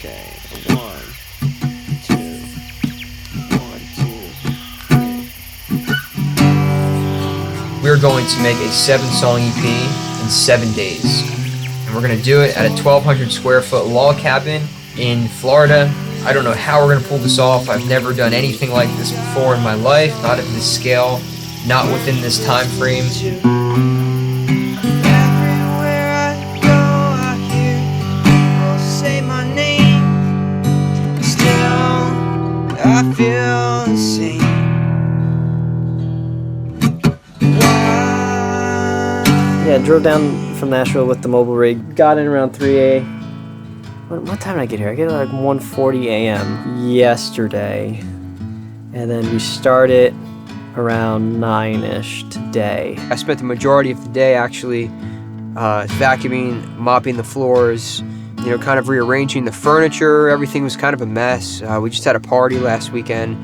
Okay, 1, 2, 1, 2, 3. We're going to make a 7-song EP in 7 days. And we're going to do it at a 1,200 square foot log cabin in Florida. I don't know how we're going to pull this off. I've never done anything like this before in my life, not at this scale, not within this time frame. I feel the same. Yeah, drove down from Nashville with the mobile rig. Got in around 3 What time did I get here? I get like 1:40 a.m. yesterday. And then we started around 9-ish today. I spent the majority of the day actually vacuuming, mopping the floors, you know, kind of rearranging the furniture. Everything was kind of a mess. We just had a party last weekend,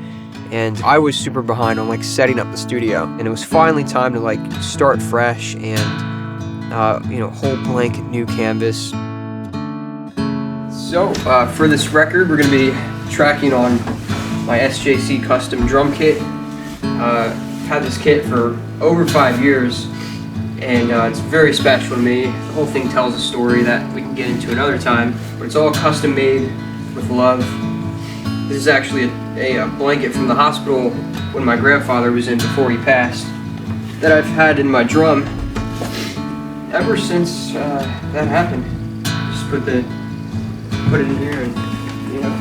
and I was super behind on like setting up the studio. And it was finally time to like start fresh and, you know, whole blank new canvas. So for this record, we're gonna be tracking on my SJC custom drum kit. I've had this kit for over 5 years. And it's very special to me. The whole thing tells a story that we can get into another time, but it's all custom made with love. This is actually a blanket from the hospital when my grandfather was in before he passed, that I've had in my drum ever since that happened. Just put it in here, and you know,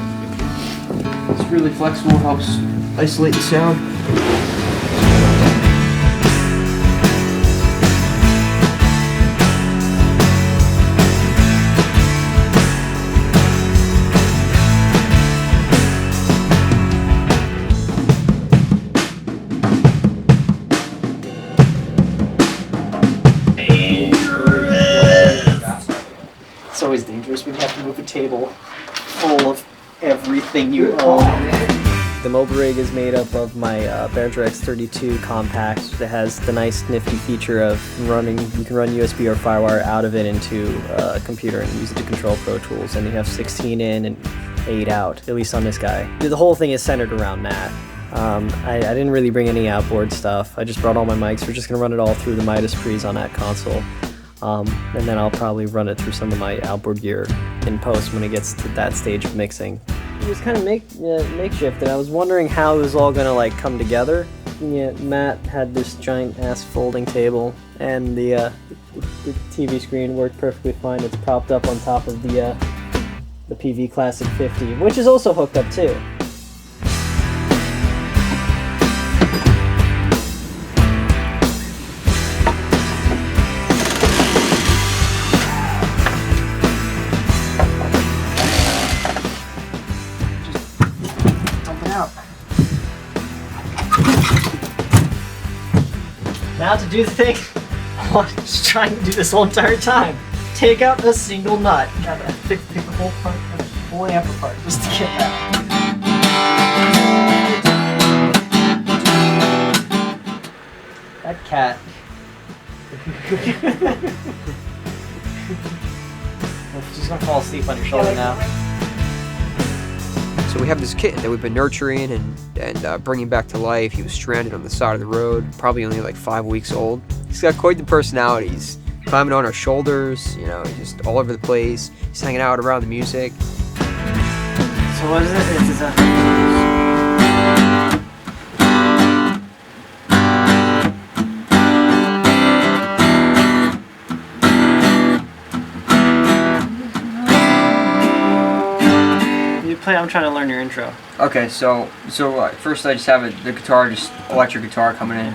it's really flexible, helps isolate the sound. It's always dangerous when you have to move a table full of everything you own. The mobile rig is made up of my Behringer X32 compact that has the nice nifty feature of you can run USB or Firewire out of it into a computer and use it to control Pro Tools, and you have 16 in and 8 out, at least on this guy. The whole thing is centered around that. I didn't really bring any outboard stuff. I just brought all my mics. We're just going to run it all through the Midas Pre's on that console. And then I'll probably run it through some of my outboard gear in post when it gets to that stage of mixing. It was kind of makeshift, and I was wondering how it was all going to like come together. Yeah, Matt had this giant ass folding table, and the TV screen worked perfectly fine. It's propped up on top of the PV Classic 50, which is also hooked up too. Now to do the thing I was trying to do this whole entire time. Take out a single nut. Gotta pick the whole part, the whole amp apart just to get that. That cat. She's gonna fall asleep on your shoulder now. So we have this kitten that we've been nurturing and bringing back to life. He was stranded on the side of the road, probably only like 5 weeks old. He's got quite the personality. He's climbing on our shoulders, you know, he's just all over the place. He's hanging out around the music. So what is it? It's I'm trying to learn your intro. Okay, so first I just have the guitar, just electric guitar coming in.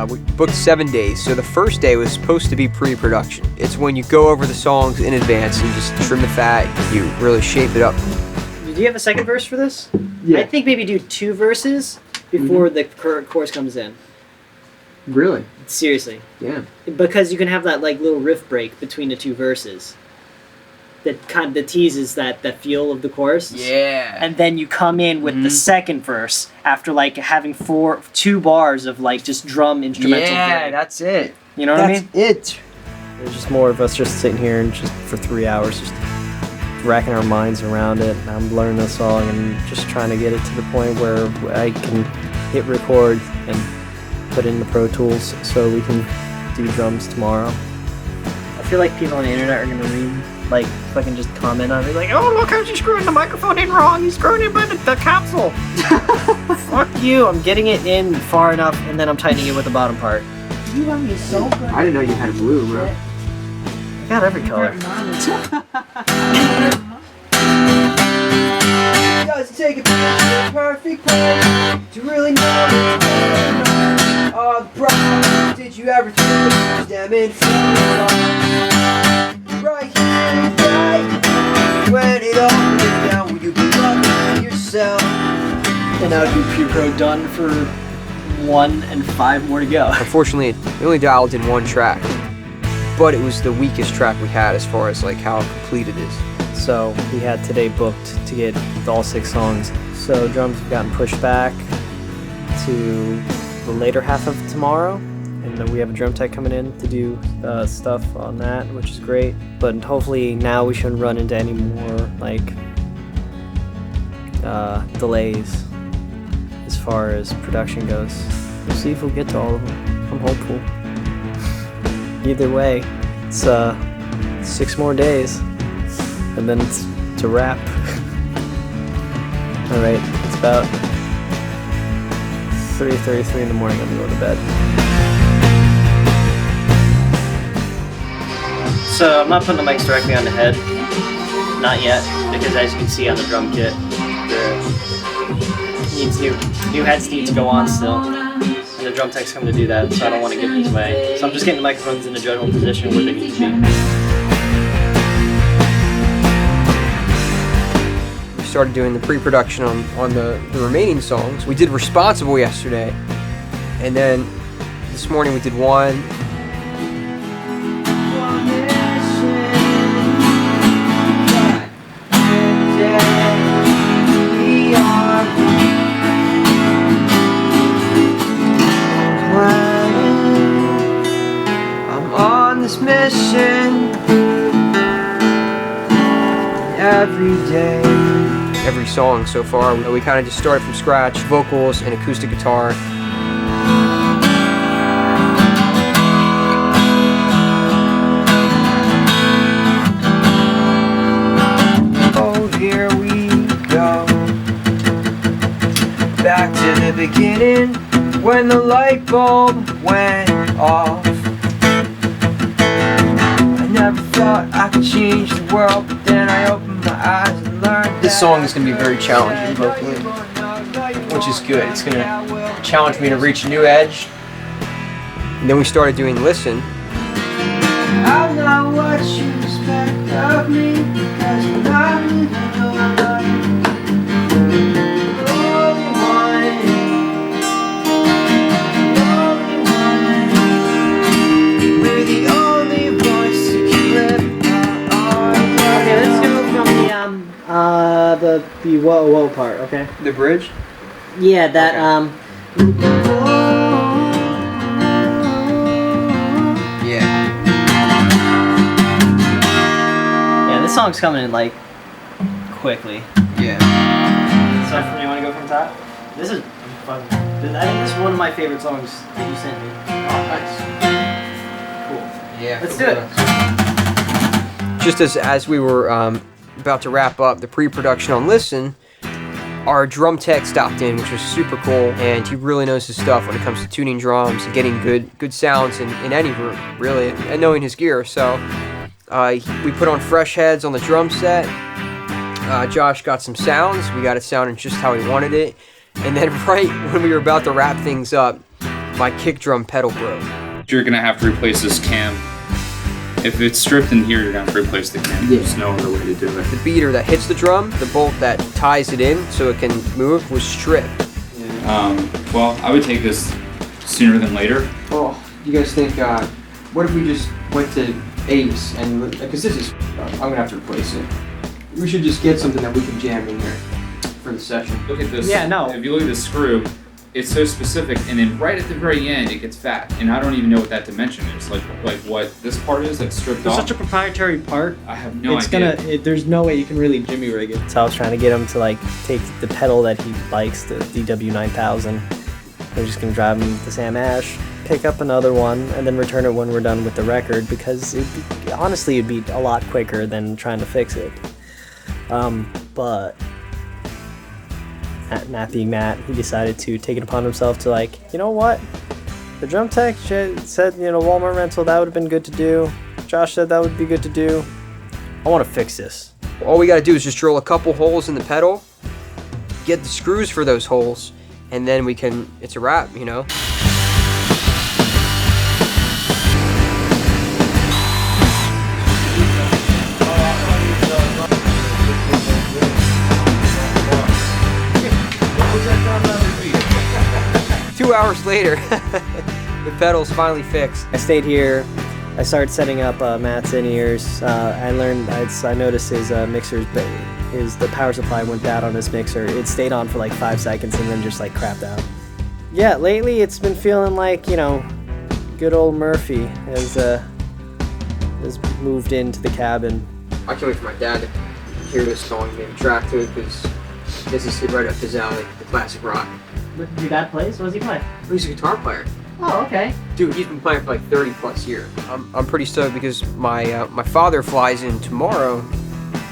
We booked 7 days, so the first day was supposed to be pre-production. It's when you go over the songs in advance and just trim the fat, you really shape it up. Do you have a second verse for this? Yeah. I think maybe do 2 verses before the chorus comes in. Really? Seriously. Yeah. Because you can have that like little riff break between the 2 verses. that teases that feel of the chorus. Yeah. And then you come in with the second verse after like having 2 bars of like just drum instrumental. Yeah, that's it. You know what I mean? It. There's just more of us just sitting here and just for 3 hours just racking our minds around it. And I'm learning the song and just trying to get it to the point where I can hit record and put in the Pro Tools so we can do drums tomorrow. I feel like people on the internet are gonna read, like, fucking just comment on it, like, oh, look how you're screwing the microphone in wrong. You screwed it by the capsule. Fuck you. I'm getting it in far enough, and then I'm tightening it with the bottom part. You want me so good. I didn't know you had a blue, bro. I got every color. Does it take a picture perfect place to really know what's going on? All the problems, did you ever think of them in front of right here, right now? When it all goes down, will you be loving yourself? And now do Pro done for 1 and 5 more to go. Unfortunately, it only dialed in 1 track, but it was the weakest track we had as far as like how complete it is. So we had today booked to get all 6 songs. So drums have gotten pushed back to the later half of tomorrow, and then we have a drum tech coming in to do stuff on that, which is great. But hopefully now we shouldn't run into any more like delays as far as production goes. We'll see if we'll get to all of them. I'm hopeful. Either way, it's 6 more days, and then it's a wrap. All right, it's about 3:33 in the morning. I'm gonna go to bed. So I'm not putting the mics directly on the head, not yet, because as you can see on the drum kit, new heads need to go on still, and the drum tech's coming to do that, so I don't want to get in his way. So I'm just getting the microphones in the general position where they need to be. Started doing the pre-production on the remaining songs. We did Responsible yesterday, and then this morning we did one. I'm on this mission every day. Every song so far, we kind of just started from scratch, vocals and acoustic guitar. Oh, here we go, back to the beginning, when the light bulb went off. I never thought I could change the world, but then I opened my eyes and learned. This song is going to be very challenging vocally, which is good. It's going to challenge me to reach a new edge. And then we started doing Listen. I'm not what you expect of me, because when I'm living your life, the only one, we're the only voice to keep living our life. Okay, let's go from the whoa whoa part. Okay. The bridge? Yeah, that Yeah. Yeah, this song's coming in like quickly. Yeah. So you want to go from top? This is fun. I think this is one of my favorite songs that you sent me. Oh, nice. Cool. Yeah. Let's do it. Just as we were about to wrap up the pre-production on Listen, our drum tech stopped in, which was super cool, and he really knows his stuff when it comes to tuning drums and getting good sounds in any room, really, and knowing his gear. So we put on fresh heads on the drum set. Josh got some sounds. We got it sounding just how he wanted it. And then right when we were about to wrap things up, my kick drum pedal broke. You're gonna have to replace this cam. If it's stripped in here, you're gonna have to replace the cam. Yeah. There's no other way to do it. The beater that hits the drum, the bolt that ties it in so it can move, was stripped. Well, I would take this sooner than later. Oh, you guys think, what if we just went to ace, and because this is, I'm gonna have to replace it. We should just get something that we can jam in there for the session. Look at this. Yeah, no. If you look at the screw, it's so specific, and then right at the very end, it gets fat, and I don't even know what that dimension is. Like what this part is that's stripped It's off. such a proprietary part. I have no It's idea. there's no way you can really jimmy rig it. So I was trying to get him to like take the pedal that he likes, the DW9000. We're just gonna drive him to Sam Ash, pick up another one, and then return it when we're done with the record, because honestly it'd be a lot quicker than trying to fix it. But Matt being Matt, he decided to take it upon himself to like, you know what? The drum tech said, Walmart rental, that would have been good to do. Josh said that would be good to do. I want to fix this. All we gotta do is just drill a couple holes in the pedal, get the screws for those holes, and then we can, it's a wrap, you know? Hours later, the pedal's finally fixed. I stayed here. I started setting up Matt's in-ears. I noticed his mixer's, the power supply went bad on his mixer. It stayed on for like 5 seconds and then just like crapped out. Yeah, lately it's been feeling like, you know, good old Murphy has moved into the cabin. I can't wait for my dad to hear this song and maybe track to it, because this is right up his alley, the classic rock. Your dad plays? What does he play? He's a guitar player. Oh, okay. Dude, he's been playing for like 30 plus years. I'm pretty stoked because my father flies in tomorrow.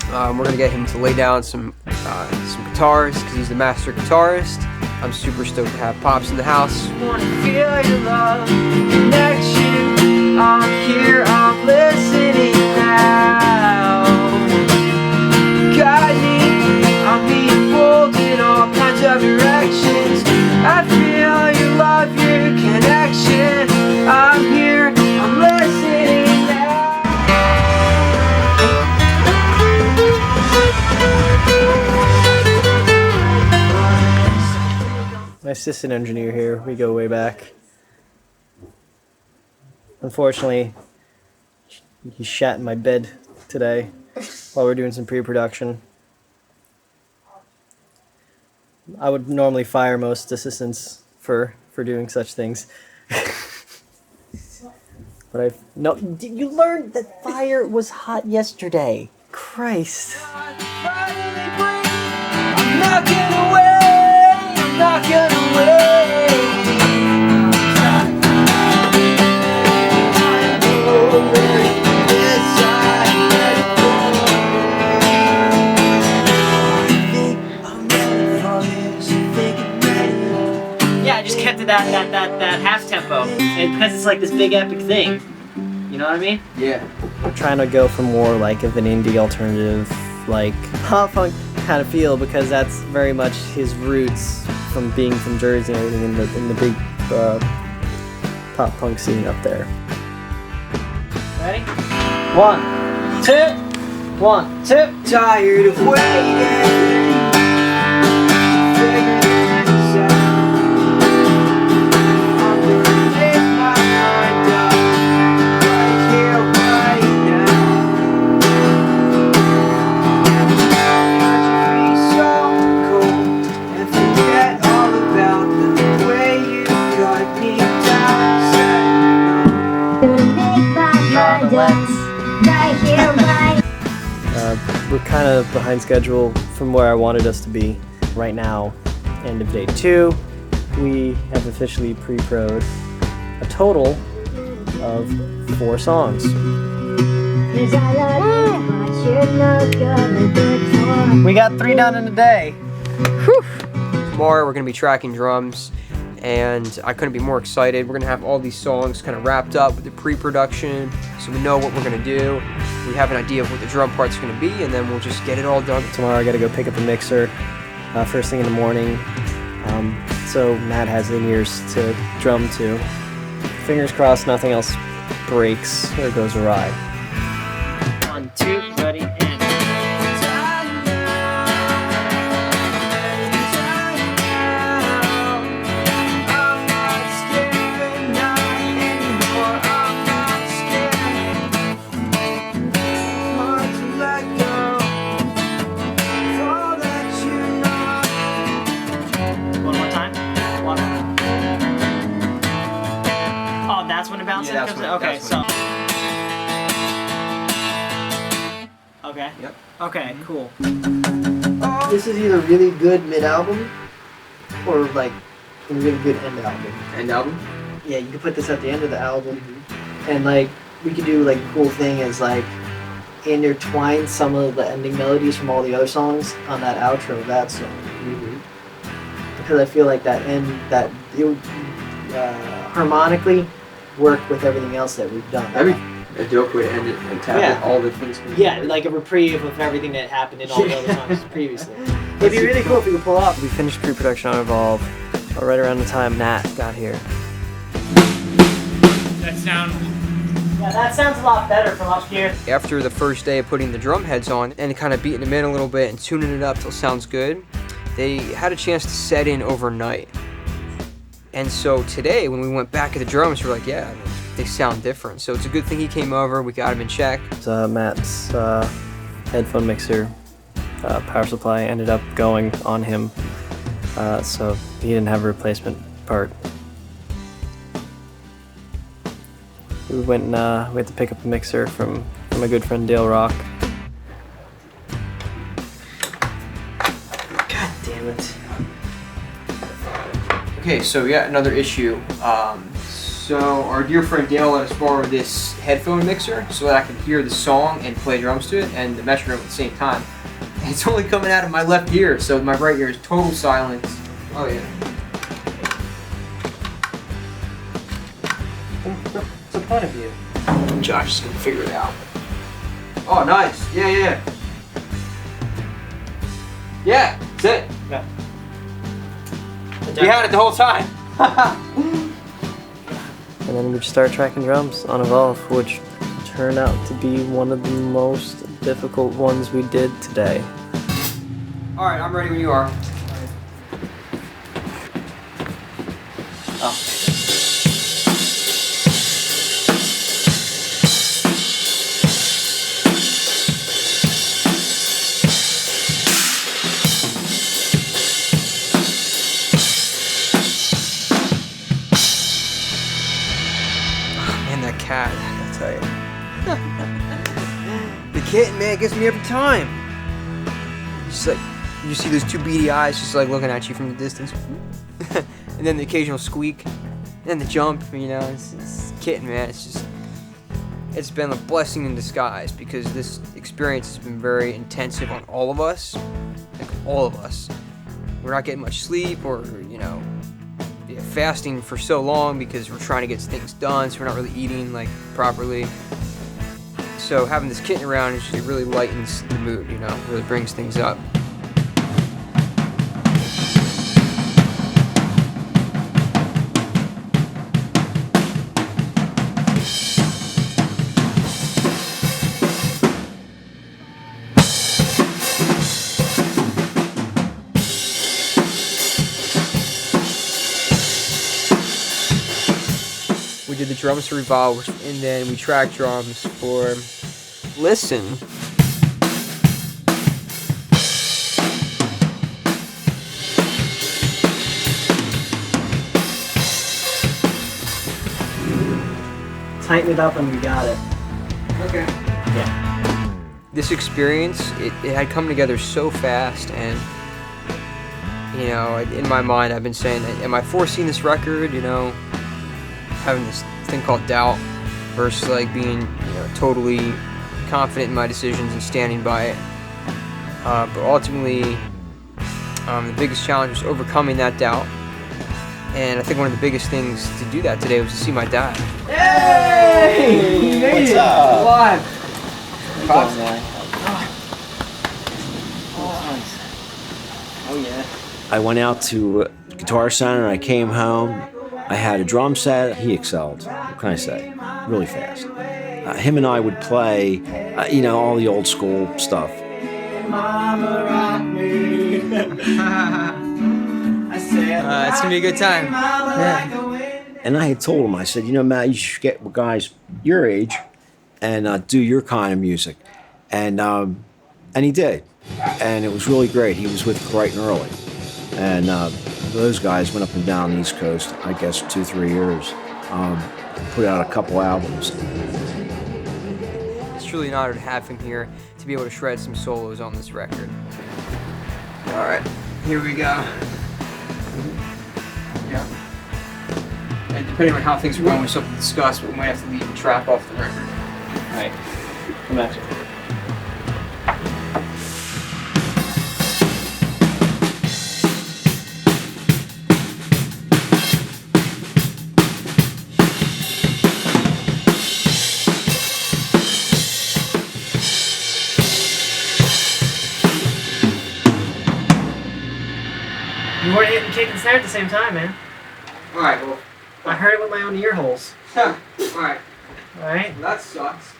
We're gonna get him to lay down some guitars because he's the master guitarist. I'm super stoked to have Pops in the house. Wanna feel your love, connection. I'm here, I'm listening now. Guide me, I'm being pulled in all kinds of directions. I feel your love, your connection. I'm here, I'm listening now. My assistant engineer here, we go way back. Unfortunately, he shat in my bed today while we're doing some pre-production. I would normally fire most assistants for doing such things. But you learned that fire was hot yesterday. Christ. I'm not gonna wait, I'm not gonna wait. Yeah, I just kept it that half tempo, and because it's like this big epic thing. You know what I mean? Yeah. I'm trying to go for more like of an indie alternative, like pop punk kind of feel, because that's very much his roots from being from Jersey and everything in the big pop punk scene up there. Ready? 1, 2, 1, 2. Tired of waiting. Figuring this out. I'm gonna make my mind up right here, right now. Watch me so cold and forget all about the way you cut me down. We're kind of behind schedule from where I wanted us to be right now. End of day 2, we have officially pre-pro'd a total of 4 songs. We got 3 done in a day. Whew. Tomorrow we're gonna be tracking drums, and I couldn't be more excited. We're gonna have all these songs kind of wrapped up with the pre-production, so we know what we're gonna do. We have an idea of what the drum part's gonna be, and then we'll just get it all done. Tomorrow I gotta go pick up a mixer first thing in the morning. So Matt has in-ears to drum to. Fingers crossed nothing else breaks or goes awry. 1, 2, ready, and. bouncing Yeah, comes in? that's Okay, what so. it- Okay. Yep. Okay, cool. This is either really good mid-album or like a really good end album. End album? Yeah, you could put this at the end of the album, and like we could do like a cool thing is like intertwine some of the ending melodies from all the other songs on that outro of that song. Because I feel like that it would harmonically work with everything else that we've done. That'd be a dope way to end it and tap Yeah. all the things. Yeah, like a reprieve of everything that happened in all the other songs previously. It'd be really cool if we could pull off. We finished pre-production on Evolve right around the time Nat got here. That sound. Yeah, that sounds a lot better from up here. After the first day of putting the drum heads on and kind of beating them in a little bit and tuning it up till it sounds good, they had a chance to set in overnight. And so today, when we went back at the drums, we're like, yeah, I mean, they sound different. So it's a good thing he came over. We got him in check. Matt's headphone mixer power supply ended up going on him, so he didn't have a replacement part. We went and we had to pick up a mixer from my good friend Dale Rock. God damn it. Okay, so yeah, another issue. So our dear friend Dale let us borrow this headphone mixer so that I can hear the song and play drums to it and the metronome at the same time. And it's only coming out of my left ear, so my right ear is total silence. Oh yeah. What's the point of view? Josh is gonna figure it out. Oh, nice. Yeah. Yeah, that's it. Yeah. We had it the whole time. And then we just started tracking drums on Evolve, which turned out to be one of the most difficult ones we did today. All right, I'm ready when you are. Oh. Man, that cat, I tell you. The kitten, man, gets me every time. Just like, you see those two beady eyes just like looking at you from the distance. And then the occasional squeak. And then the jump, you know, it's kitten, man. It's been a blessing in disguise because this experience has been very intensive on all of us. Like, all of us. We're not getting much sleep or, you know, fasting for so long because we're trying to get things done, so we're not really eating like properly. So having this kitten around it really lightens the mood, you know, really brings things up. We did the drums for Revolve, and then we tracked drums for Listen. Tighten it up and we got it. Okay. Yeah. This experience, it had come together so fast, and you know, in my mind, I've been saying, am I forcing this record? You know, having this thing called doubt versus like being, you know, totally confident in my decisions and standing by it. But ultimately, the biggest challenge was overcoming that doubt. And I think one of the biggest things to do that today was to see my dad. Hey! You made it! Alive! Oh, yeah. I went out to Guitar Center and I came home. I had a drum set. He excelled. What can I say? Really fast. Him and I would play, you know, all the old school stuff. It's gonna be a good time. And I had told him, I said, you know, Matt, you should get with guys your age and do your kind of music. And he did. And it was really great. He was with Bright and Early. And those guys went up and down the East Coast, I guess 2-3 years. put out a couple albums. It's truly an honor to have him here to be able to shred some solos on this record. All right, here we go. Yeah. And depending on how things are going, we still have to discuss, but we might have to leave the track off the record. All right, come back. You weren't hitting kick and snare at the same time, man. All right, well. I heard it with my own ear holes. All right. Alright? Well, that sucks.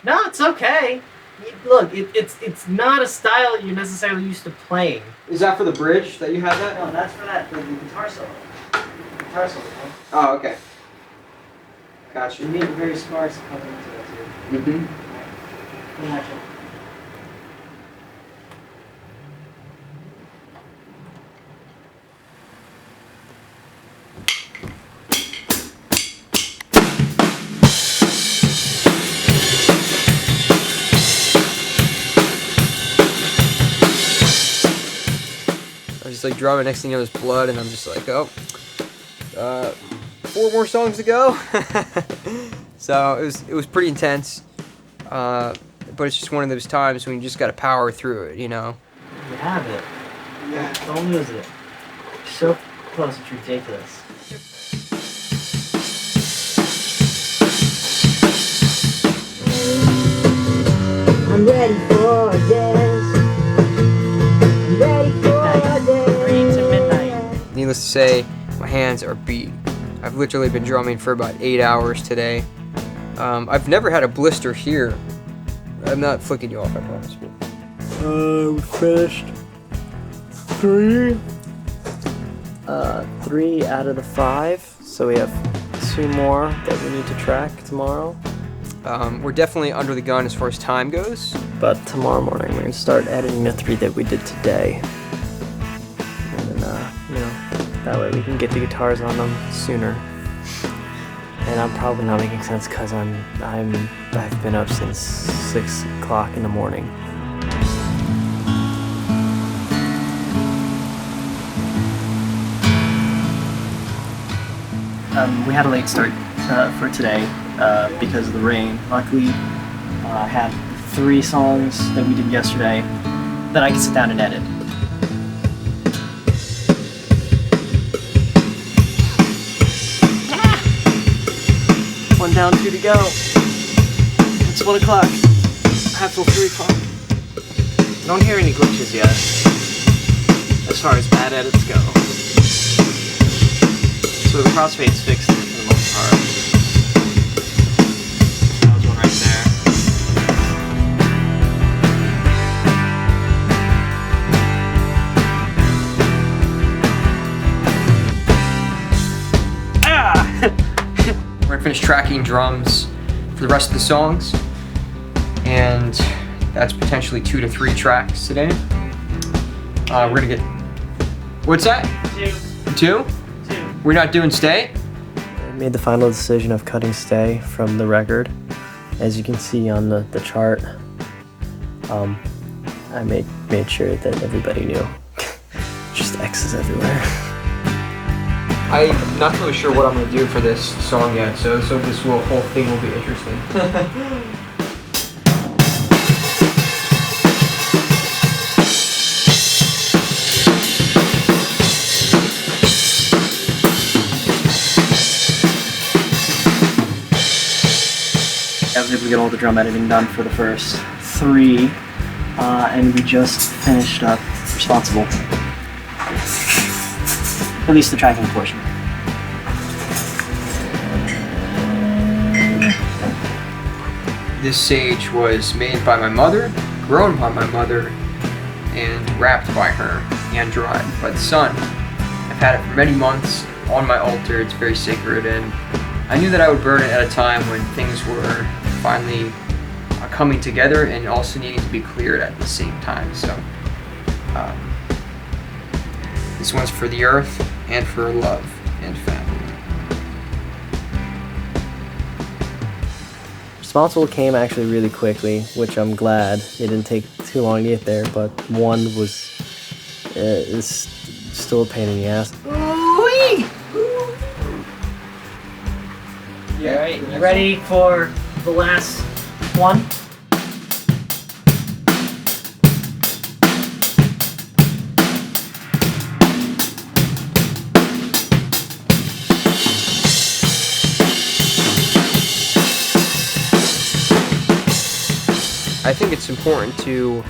No, it's okay. Look, it's not a style you're necessarily used to playing. Is that for the bridge that you had that? No, that's for the guitar solo. The guitar solo. Oh, okay. Gotcha. You need a very sparse coming into that too. Mm-hmm. Natural. I was just like drumming, next thing you know, there's blood, and I'm just like, oh, 4 more songs to go. So it was pretty intense, but it's just one of those times when you just gotta power through it, you know. You have it. Yeah. Don't lose it. You're so close, it's ridiculous. I'm ready for this. I'm ready for this. 3 to midnight. Needless to say, my hands are beat. I've literally been drumming for about 8 hours today. I've never had a blister here. I'm not flicking you off, I promise. We finished 3 out of the 5, so we have 2 more that we need to track tomorrow. We're definitely under the gun as far as time goes. But tomorrow morning we're gonna start editing the 3 that we did today. And then, that way we can get the guitars on them sooner. And I'm probably not making sense because I've been up since 6 o'clock in the morning. We had a late start for today because of the rain. Luckily, I had 3 songs that we did yesterday that I could sit down and edit. One down, 2 to go. It's 1 o'clock. Half till 3 o'clock. I don't hear any glitches yet, as far as bad edits go. So the crossfade's fixed for the most part. That was one right there. We're gonna finish tracking drums for the rest of the songs, and that's potentially 2 to 3 tracks today. We're gonna get. What's that? 2. 2? We're not doing Stay? I made the final decision of cutting Stay from the record. As you can see on the chart, I made sure that everybody knew. Just X's everywhere. I'm not really sure what I'm gonna do for this song yet, so this whole thing will be interesting. I was able to get all the drum editing done for the first 3, and we just finished up Responsible. At least the tracking portion. This sage was made by my mother, grown by my mother, and wrapped by her, and dried by the sun. I've had it for many months on my altar. It's very sacred, and I knew that I would burn it at a time when things were finally coming together and also needing to be cleared at the same time. So this one's for the earth and for love and family. Responsible came actually really quickly, which I'm glad. It didn't take too long to get there, but 1 is still a pain in the ass. Ooh-wee! Alright, you ready for the last one? I think it's important to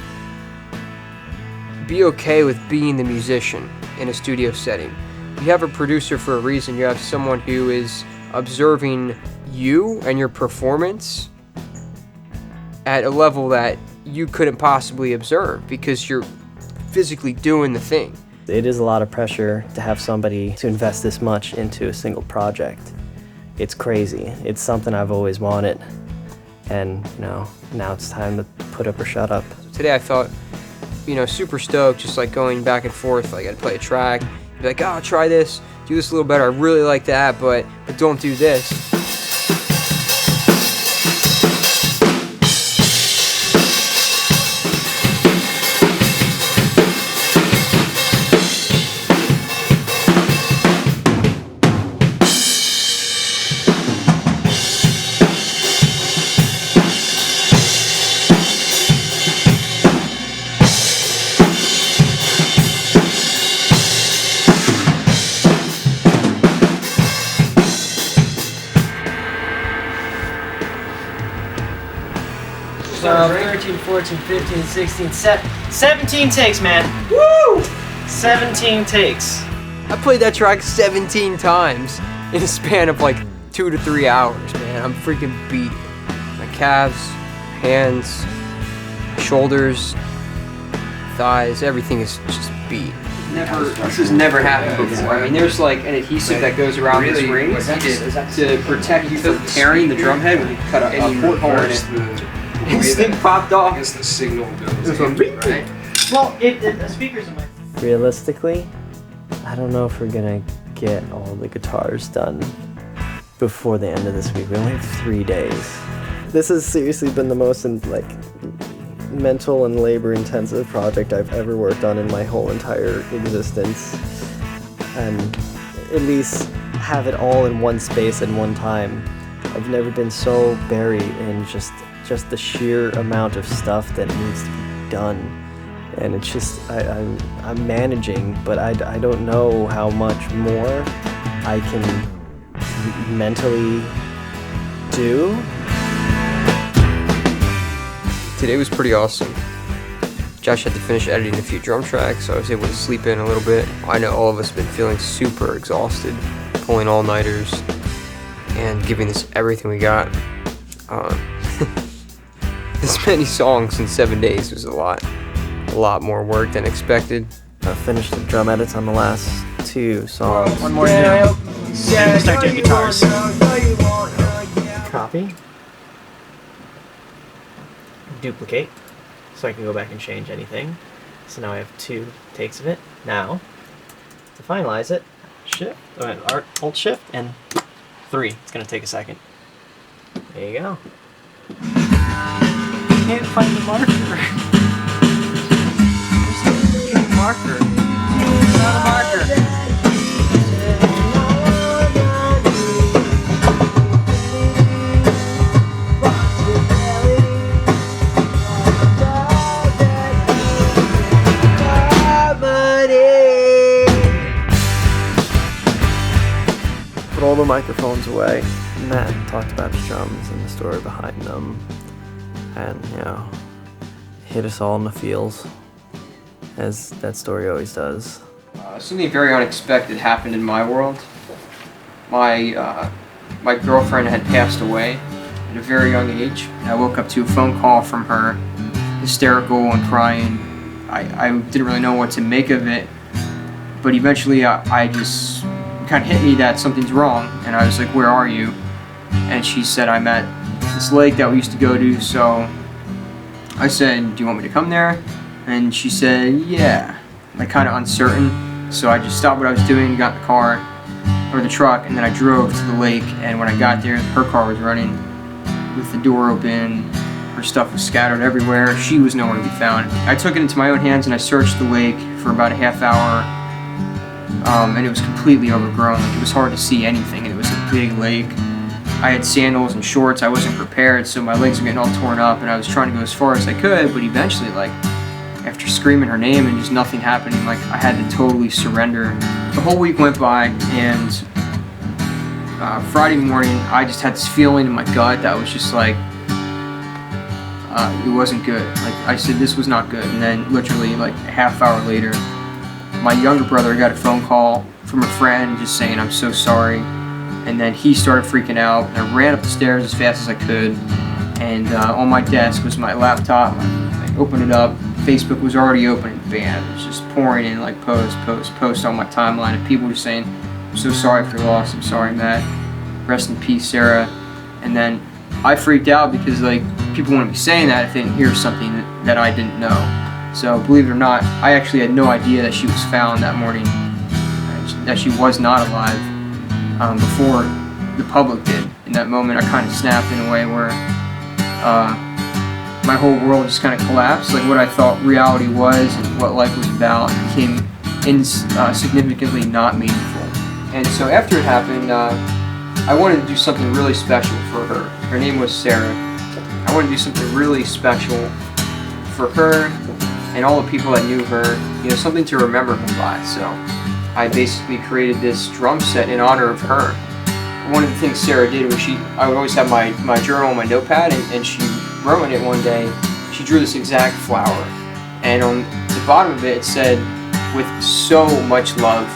be okay with being the musician in a studio setting. You have a producer for a reason. You have someone who is observing you and your performance at a level that you couldn't possibly observe because you're physically doing the thing. It is a lot of pressure to have somebody to invest this much into a single project. It's crazy. It's something I've always wanted. And, now it's time to put up or shut up. Today I felt, super stoked, just like going back and forth. Like I'd play a track, be like, oh, try this, do this a little better. I really like that, but don't do this. So 13, 14, 15, 16, 17 takes, man. Woo! 17 takes. I played that track 17 times in a span of like 2 to 3 hours, man. I'm freaking beat. My calves, hands, shoulders, thighs, everything is just beat. This has never happened before. I mean, there's like an adhesive that goes around this ring to protect you from tearing the drum head when you cut a port hole in it. This thing popped off. As the signal goes in, right? Well, the speakers in my... Realistically, I don't know if we're gonna get all the guitars done before the end of this week. We only have 3 days. This has seriously been the most mental and labor-intensive project I've ever worked on in my whole entire existence. And at least have it all in one space at one time. I've never been so buried in just the sheer amount of stuff that needs to be done. And it's just, I'm managing, but I don't know how much more I can mentally do. Today was pretty awesome. Josh had to finish editing a few drum tracks, so I was able to sleep in a little bit. I know all of us have been feeling super exhausted, pulling all-nighters, and giving this everything we got. This many songs in 7 days was a lot more work than expected. I finished the drum edits on the last 2 songs. One more down. Yeah, start doing guitars. Copy. Duplicate, so I can go back and change anything. So now I have 2 takes of it. Now, to finalize it, Alt Shift and 3. It's gonna take a second. There you go. Can't find the marker. Where's the marker? It's not a marker. Put all the microphones away. Matt talked about his drums and the story behind them. And, hit us all in the feels, as that story always does. Something very unexpected happened in my world. My girlfriend had passed away at a very young age. I woke up to a phone call from her, hysterical and crying. I didn't really know what to make of it, but eventually I just kind of hit me that something's wrong, and I was like, where are you? And she said, I'm at this lake that we used to go to. So I said, do you want me to come there? And she said, yeah, like kind of uncertain. So I just stopped what I was doing, got in the car, or the truck, and then I drove to the lake. And when I got there, her car was running. with the door open. Her stuff was scattered everywhere. She was nowhere to be found. I took it into my own hands and I searched the lake for about a half hour, and it was completely overgrown. Like, it was hard to see anything, and it was a big lake. I had sandals and shorts. I wasn't prepared, so my legs were getting all torn up, and I was trying to go as far as I could, but eventually, like, after screaming her name and just nothing happening, like, I had to totally surrender. The whole week went by, and Friday morning, I just had this feeling in my gut that was just like, it wasn't good. Like, I said, this was not good. And then literally like a half hour later, my younger brother got a phone call from a friend just saying, I'm so sorry. And then he started freaking out, and I ran up the stairs as fast as I could. And on my desk was my laptop. I opened it up. Facebook was already open, and bam, it was just pouring in like post on my timeline of people just saying, I'm so sorry for your loss, I'm sorry, Matt. Rest in peace, Sarah. And then I freaked out because like people wouldn't be saying that if they didn't hear something that I didn't know. So believe it or not, I actually had no idea that she was found that morning, that she was not alive, before the public did. In that moment, I kind of snapped in a way where my whole world just kind of collapsed. Like, what I thought reality was and what life was about became significantly not meaningful. And so after it happened, I wanted to do something really special for her. Her name was Sarah. I wanted to do something really special for her and all the people that knew her, you know, something to remember her by. So I basically created this drum set in honor of her. One of the things Sarah did was I would always have my journal and my notepad, and she wrote in it one day, she drew this exact flower. And on the bottom of it, it said, with so much love,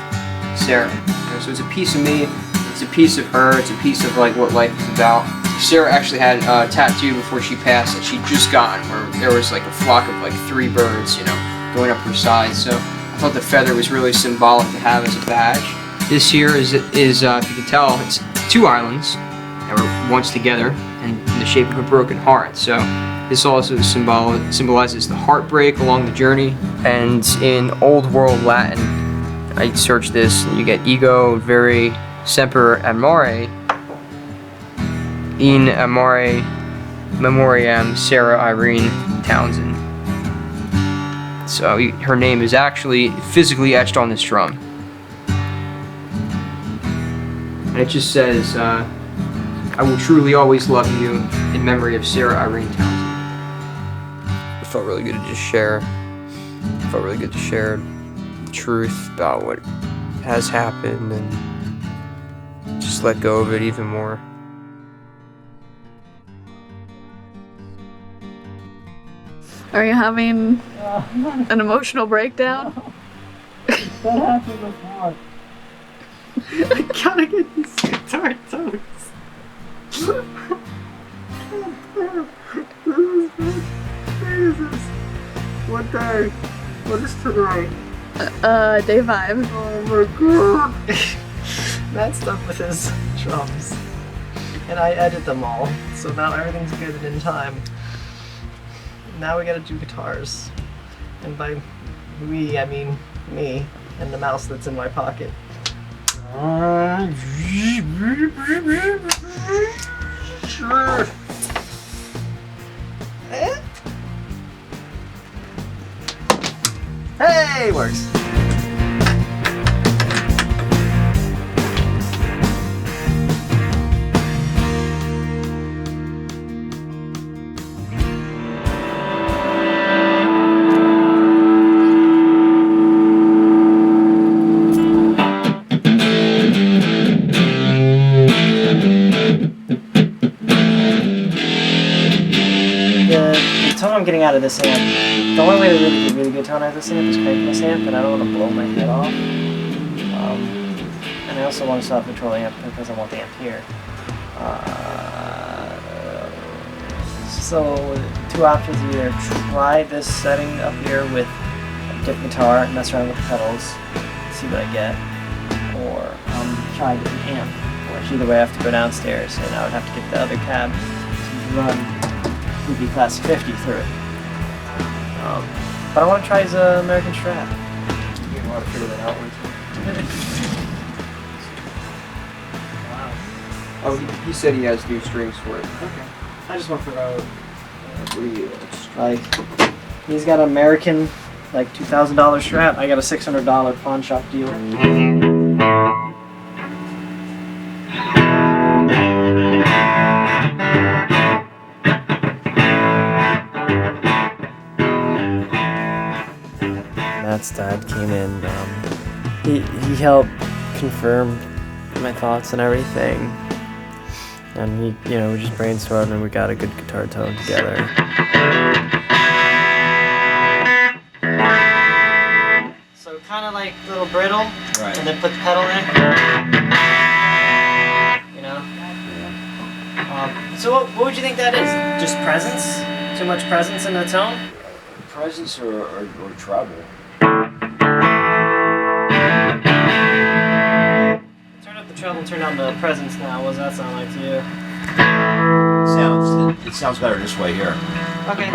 Sarah. You know, so it's a piece of me, it's a piece of her, it's a piece of like what life is about. Sarah actually had a tattoo before she passed that she'd just gotten, where there was like a flock of like 3 birds, you know, going up her side. So I thought the feather was really symbolic to have as a badge. This here is if you can tell, it's 2 islands that were once together in the shape of a broken heart. So this also symbolizes the heartbreak along the journey. And in Old World Latin, I searched this, and you get ego vere semper amore, in amore memoriam Sarah Irene Townsend. So her name is actually physically etched on this drum. And it just says, I will truly always love you in memory of Sarah Irene Townsend. It felt really good to just share. It felt really good to share truth about what has happened and just let go of it even more. Are you having an emotional breakdown? That happened before. I gotta get these guitar tones. Jesus. What day? What is tonight? Day 5. Oh my god. Matt's done with his drums. And I edit them all, so now everything's good and in time. Now we gotta do guitars. And by we, I mean me and the mouse that's in my pocket. Hey, works. The tone I'm getting out of this amp, the only way to really get really good tone out of this amp is cranking this amp, and I don't want to blow my head off. And I also want to stop control the amp because I want the amp here. So 2 options: either try this setting up here with a different guitar and mess around with the pedals, see what I get, or try a different amp. Which either way I have to go downstairs and I would have to get the other cab to run would be class 50 through it. But I want to try his American Strat. You want to figure that out once. Wow. Oh, he said he has new strings for it. Okay. I just went for a real strike. He's got an American, like $2,000 strap. I got a $600 pawn shop deal. Matt's dad came in. He helped confirm my thoughts and everything, and we just brainstormed and we got a good guitar tone together. So kind of like a little brittle, Right. and then put the pedal in. You know. So what would you think that is? Just presence? Too much presence in the tone? Presence or trouble? Turn up the treble, turn on the presence now. What does that sound like to you? It sounds better this way here. Okay.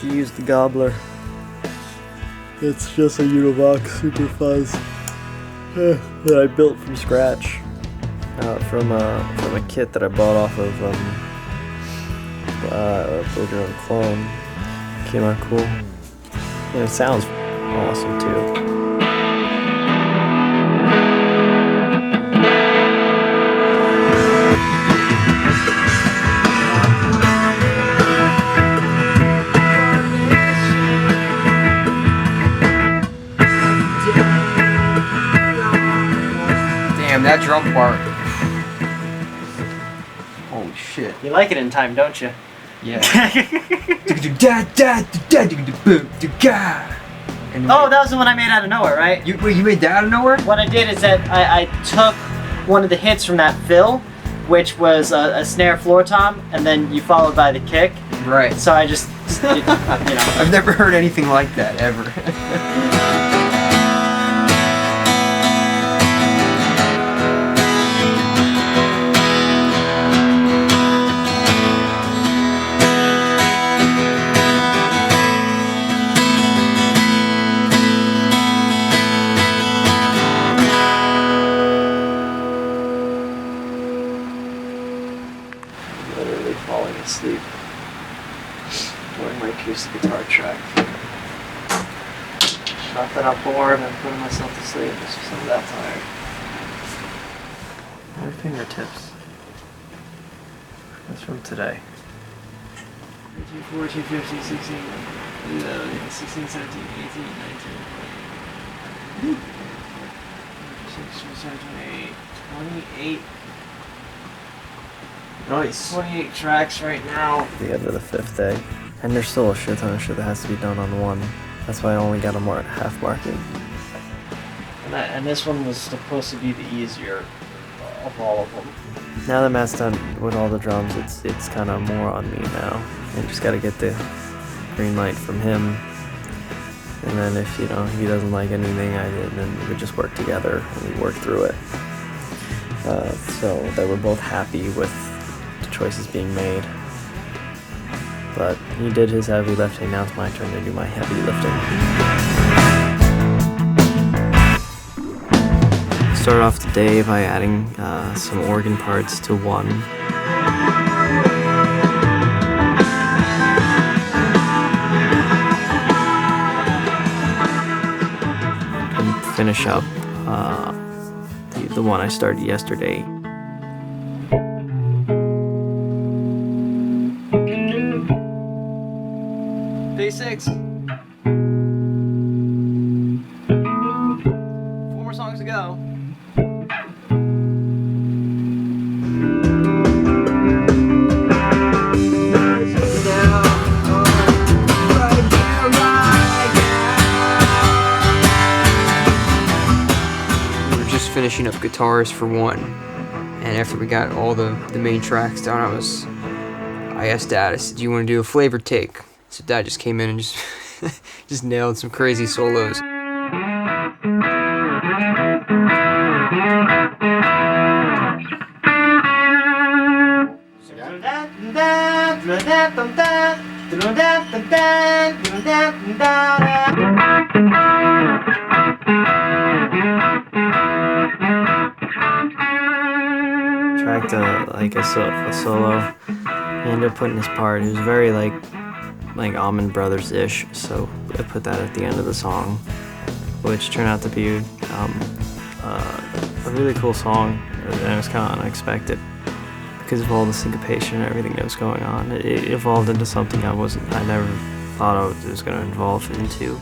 To use the gobbler. It's just a Univox Super Fuzz that I built from scratch from a kit that I bought off of Build Your Own Clone. Came out cool, and it sounds awesome too. Damn, that drum part. Holy shit. You like it in time, don't you? Yeah. Oh, that was the one I made out of nowhere, right? You made that out of nowhere? What I did is that I took one of the hits from that fill, which was a snare floor tom, and then you followed by the kick. Right. So I just, you know. I've never heard anything like that, ever. Literally falling asleep during my acoustic guitar track. Not that I'm bored, I'm putting myself to sleep, it's just I'm that tired. My fingertips. That's from today. 13, 14, 15, 16, 16, 17, 18, 19, 26, 27, 28, 28. Nice. 28 tracks right now. The end of the 5th day. And there's still a shit ton of shit that has to be done on one. That's why I only got them at half marking. And this one was supposed to be the easier of all of them. Now that Matt's done with all the drums, it's kind of more on me now. I just gotta get the green light from him. And then if, he doesn't like anything I did, then we just work together and we work through it. So that we're both happy with choices being made. But he did his heavy lifting, now it's my turn to do my heavy lifting. Start off the day by adding some organ parts to one. And finish up the one I started yesterday. Day 6. 4 more songs to go. We were just finishing up guitars for one, and after we got all the main tracks down, I asked Dad, I said, do you want to do a flavor take? So Dad just came in and just just nailed some crazy solos. Tracked a solo. He ended up putting his part. It was very like Allman Brothers-ish, so I put that at the end of the song, which turned out to be a really cool song, and it was kind of unexpected because of all the syncopation and everything that was going on. It evolved into something I never thought I was going to evolve into.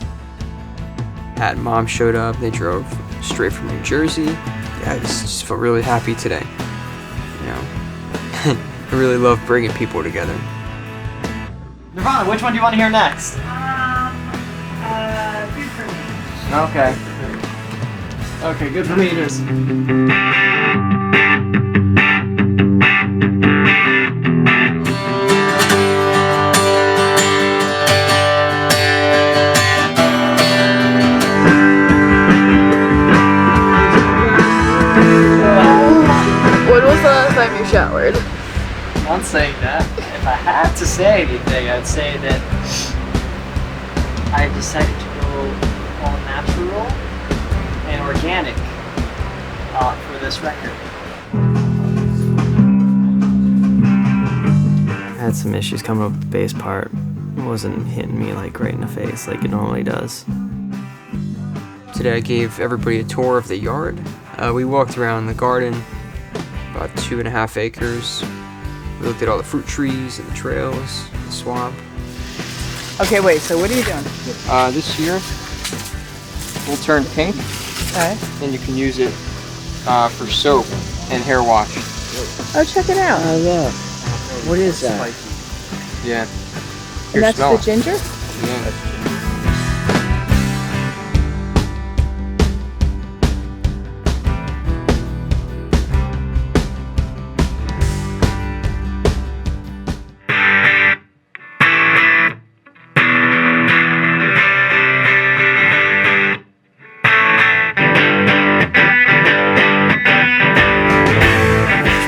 Dad and Mom showed up. They drove straight from New Jersey. Yeah, I just felt really happy today. You know, I really love bringing people together. Nirvana, which one do you want to hear next? Good for me. Okay. Okay, good for me it is. When was the last time you showered? I'm saying that. If I had to say anything, I'd say that I decided to go all natural and organic for this record. I had some issues coming up with the bass part. It wasn't hitting me like right in the face like it normally does. Today I gave everybody a tour of the yard. We walked around the garden, about 2.5 acres. We looked at all the fruit trees and the trails, the swamp. Okay, wait, so what are you doing? This year, we'll turn pink, Okay. and you can use it for soap and hair wash. Oh, check it out. Oh, look. What is that? Yeah. And Here, that's smell the it. ginger? Yeah.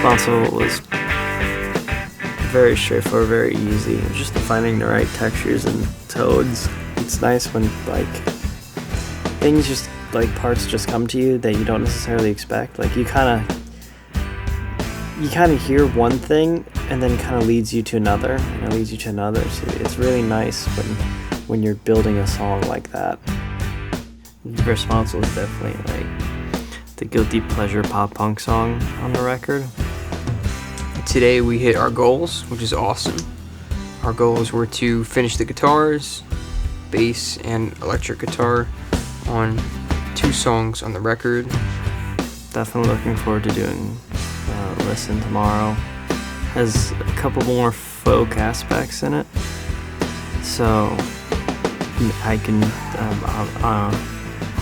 Responsible was very straightforward, very easy. It was just finding the right textures and tones. It's nice when like things just like parts just come to you that you don't necessarily expect. Like you kind of hear one thing and then kind of leads you to another, and it leads you to another. So it's really nice when you're building a song like that. Responsible is definitely like the guilty pleasure pop punk song on the record. Today we hit our goals, which is awesome. Our goals were to finish the guitars, bass, and electric guitar on 2 songs on the record. Definitely looking forward to doing Listen tomorrow. Has a couple more folk aspects in it, so I can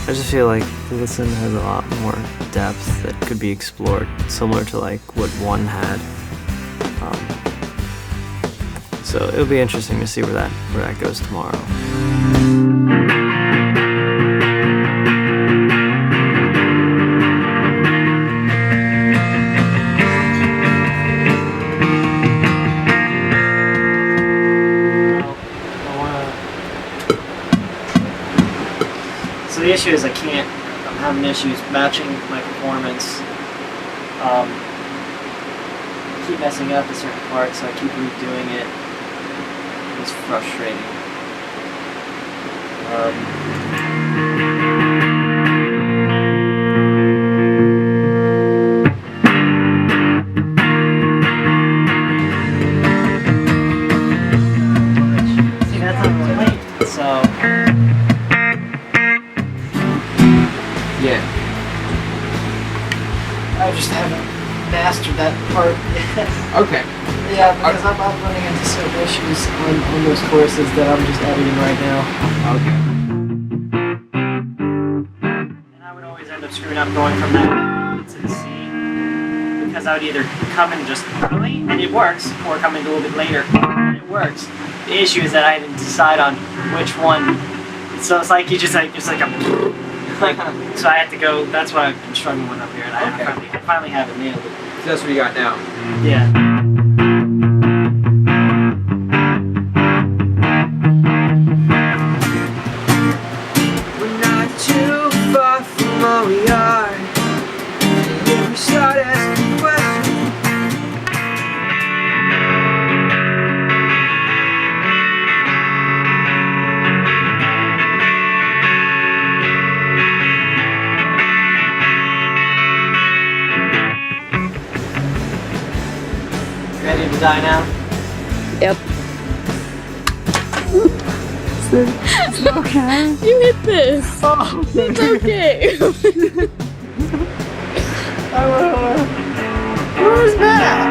I just feel like Listen has a lot more depth that could be explored, similar to like what One had. So it'll be interesting to see where that goes tomorrow. So the issue is I'm having issues matching my performance. I keep messing up at certain parts, so I keep redoing it. It's frustrating. See, that's not really late, so... Yeah. I just haven't mastered that part yet. Okay. Yeah, because I'm running into certain issues on those courses that I'm just editing right now. Okay. And I would always end up screwing up going from that to the C, because I would either come in just early, and it works, or come in a little bit later, and it works. The issue is that I didn't decide on which one. So it's like you just like it's like a like. So I had to go. That's what I've been struggling with up here, and I finally have it nailed. So that's what you got now. Yeah. We're not too far from where we are. And if we start asking questions, Ready to die now? Yep. It's okay. You hit this. Oh. It's okay. Where's that?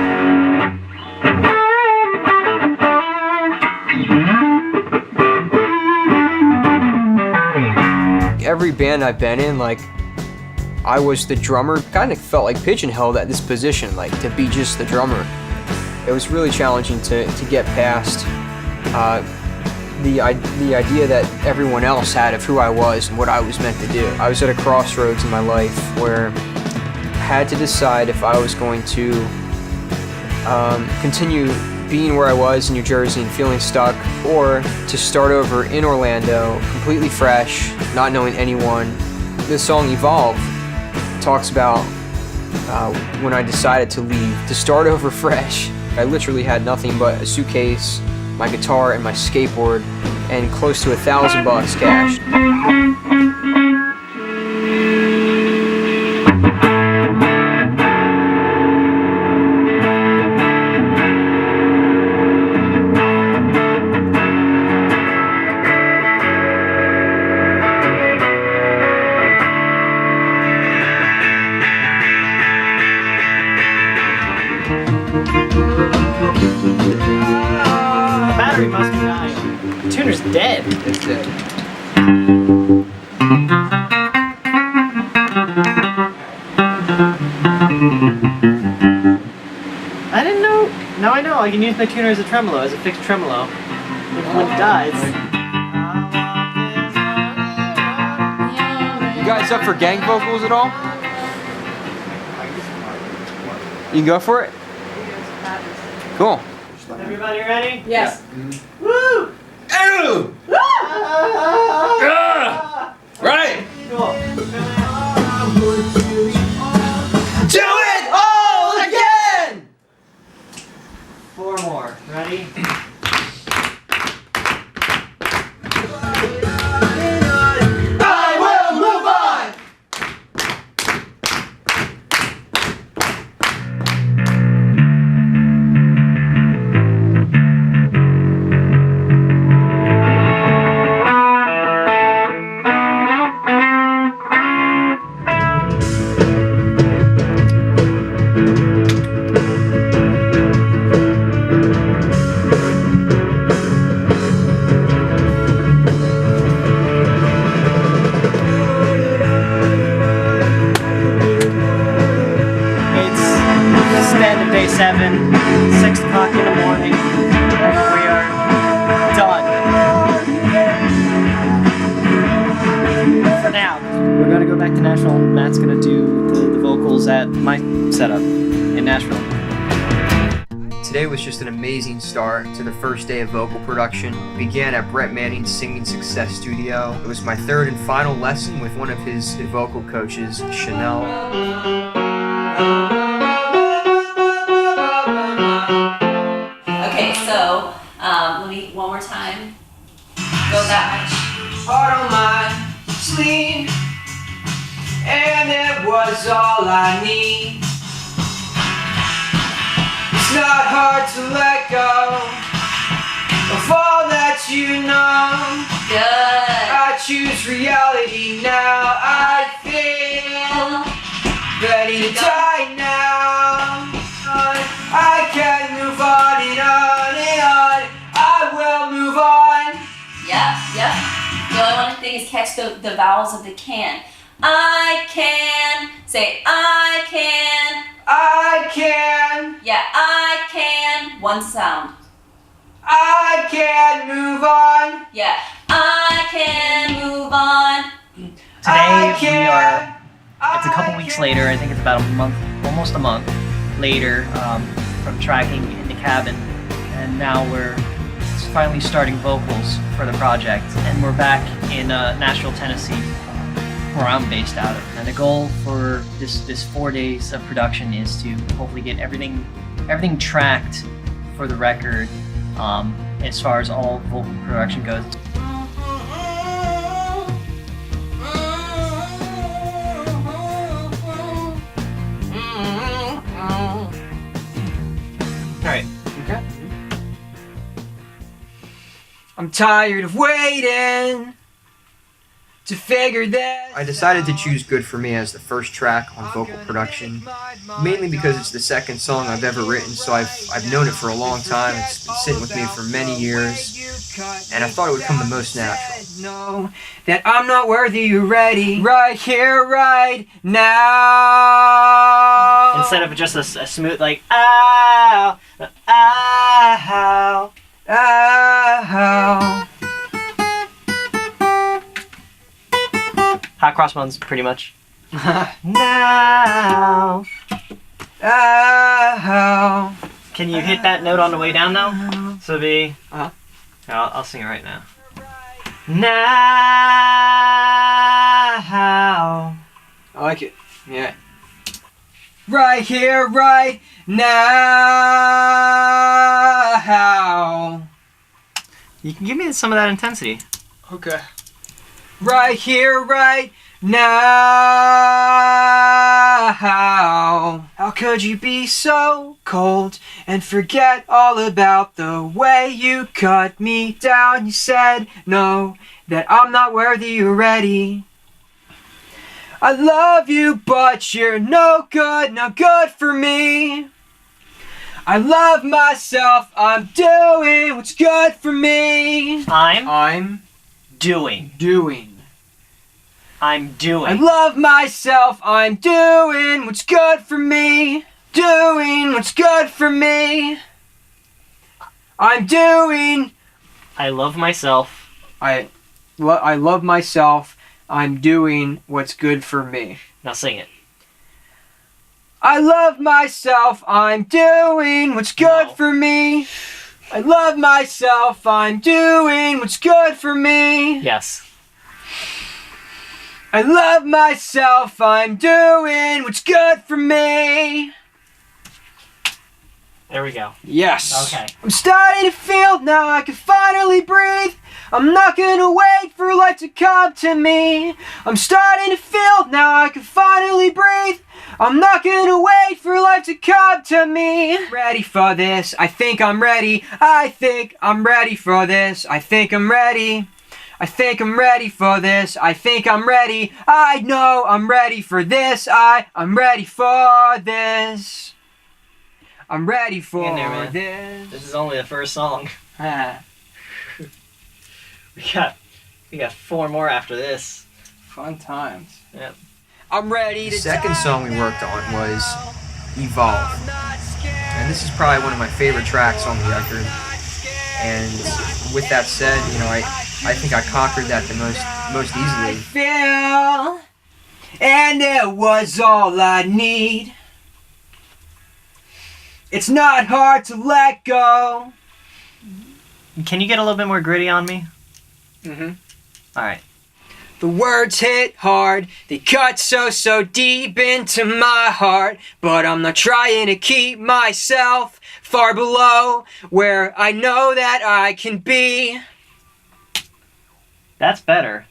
Every band I've been in, like, I was the drummer. Kind of felt like pigeonholed at this position, like to be just the drummer. It was really challenging to get past the idea that everyone else had of who I was and what I was meant to do. I was at a crossroads in my life where I had to decide if I was going to continue being where I was in New Jersey and feeling stuck, or to start over in Orlando, completely fresh, not knowing anyone. The song Evolve talks about when I decided to leave, to start over fresh. I literally had nothing but a suitcase, my guitar, and my skateboard, and close to $1,000 cash. The battery must be dying. The tuner's dead. It's it. I didn't know. Now I know. I can use my tuner as a tremolo, as a fixed tremolo. Even when it dies. You guys up for gang vocals at all? You can go for it? Cool. Everybody ready? Yes. Woo! Right! Cool. do it all again! 4 more. Ready? I will move on! It's the end of day 7, 6 o'clock in the morning. We are done. For now. We're gonna go back to Nashville. Matt's gonna do the vocals at my setup in Nashville. Today was just an amazing start to the first day of vocal production. It began at Brett Manning's Singing Success Studio. It was my third and final lesson with one of his vocal coaches, Chanel. Okay, so let me one more time. Go that much. Heart on my sleeve, and it was all I need. It's not hard to let go of all that you know. Good. I choose reality now. I feel ready to die now. I can move on and on and on. I will move on. Yep. The only one thing is catch the vowels of the can. I can. Say I can. I can. Yeah, I can. One sound. I can't move on. Yeah. I can move on. Today we are. It's a couple weeks later. I think it's about a month, almost a month later, from tracking in the cabin, and now we're finally starting vocals for the project. And we're back in Nashville, Tennessee, where I'm based out of. And the goal for this 4 days of production is to hopefully get everything tracked for the record, as far as all vocal production goes. Alright. Okay. I'm tired of waiting to figure this. I decided to choose Good For Me as the first track on vocal production, mainly because it's the second song I've ever written, so I've known it for a long time. It's been sitting with me for many years, and I thought it would come the most natural. Know that I'm not worthy, you're ready. Right here, right now. Instead of just a smooth, like, ow, ow, Ow. hot crossbones, pretty much. Now. Ow. Can you hit that note on the way down now? So it'll be. Uh-huh. I'll sing it right now. Now. I like it. Yeah. Right here, right now. You can give me some of that intensity. Okay. Right here, right now. How could you be so cold and forget all about the way you cut me down? You said no, that I'm not worthy already. I love you, but you're no good, not good for me. I love myself, I'm doing what's good for me. I'm doing. I'm I doing. love myself, I'm doing what's good for me. Doing what's good for me. I'm doing. I love myself. I love myself, I'm doing what's good for me. Now sing it. I love myself, I'm doing what's good No. for me. I love myself, I'm doing what's good for me. Yes. I love myself, I'm doing what's good for me. There we go. Yes. Okay. I'm starting to feel now I can finally breathe. I'm not gonna wait for life to come to me. I'm starting to feel now I can finally breathe. I'm not gonna wait for life to come to me. Ready for this, I think I'm ready. I think I'm ready for this. I think I'm ready. I think I'm ready for this. I think I'm ready. I know I'm ready for this. I'm ready for this. I'm ready for In there, man. this. This is only the first song. Ah, We got 4 more after this. fun times. Yep. I'm ready The to second song we worked on was Evolve, and this is probably one of my favorite tracks on the record. And with that said, you know, I think I conquered that the most easily. feel, and it was all I need. It's not hard to let go. Can you get a little bit more gritty on me? Mm-hmm. Alright. The words hit hard, they cut so deep into my heart. But I'm not trying to keep myself far below where I know that I can be. That's better.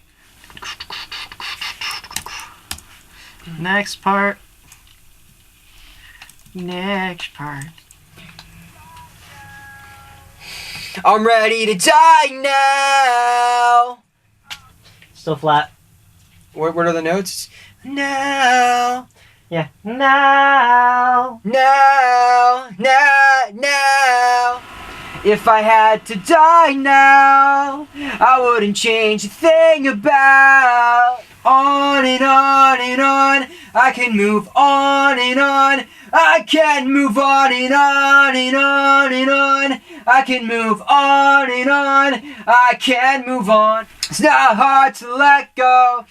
Next part. Next part. I'm ready to die now. Still flat. What are the notes? Now, Yeah. Now. now. If I had to die now, I wouldn't change a thing about on and on and on. I can move on and on. I can move on and on and on and on. I can move on and on. I can move on. It's not hard to let go